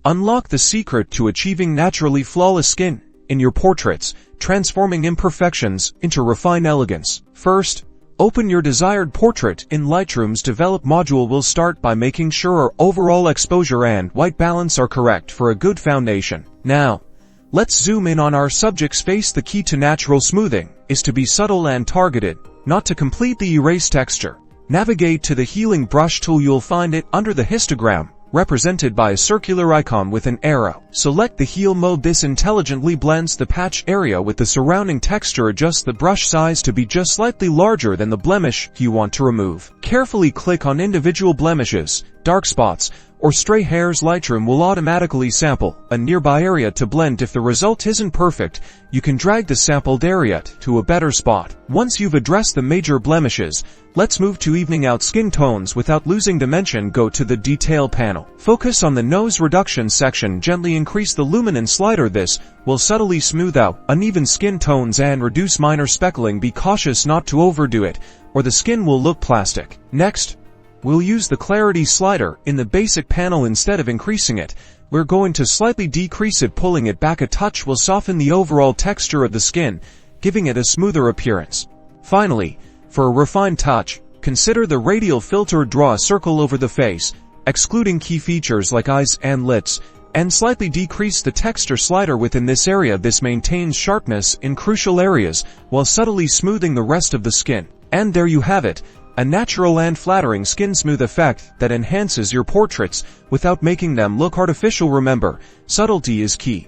Unlock the secret to achieving naturally flawless skin in your portraits, transforming imperfections into refined elegance. First, open your desired portrait in Lightroom's Develop module. Will start by making sure our overall exposure and white balance are correct for a good foundation. Now, let's zoom in on our subject's face. The key to natural smoothing is to be subtle and targeted, not to complete the erase texture. Navigate to the healing brush tool. You'll find it under the histogram, represented by a circular icon with an arrow. Select the heal mode. This intelligently blends the patch area with the surrounding texture. Adjust the brush size to be just slightly larger than the blemish you want to remove. Carefully click on individual blemishes, dark spots, or stray hairs. Lightroom will automatically sample a nearby area to blend. If the result isn't perfect, you can drag the sampled area to a better spot. Once you've addressed the major blemishes, let's move to evening out skin tones without losing dimension. Go to the Detail panel. Focus on the nose reduction section. Gently increase the luminance slider. This will subtly smooth out uneven skin tones and reduce minor speckling. Be cautious not to overdo it, or the skin will look plastic. Next, we'll use the clarity slider in the basic panel. Instead of increasing it, we're going to slightly decrease it. Pulling it back a touch will soften the overall texture of the skin, giving it a smoother appearance. Finally, for a refined touch, consider the Radial Filter. Draw a circle over the face, excluding key features like eyes and lips, and slightly decrease the texture slider within this area. This maintains sharpness in crucial areas while subtly smoothing the rest of the skin. And there you have it, a natural and flattering skin smooth effect that enhances your portraits without making them look artificial. Remember, subtlety is key.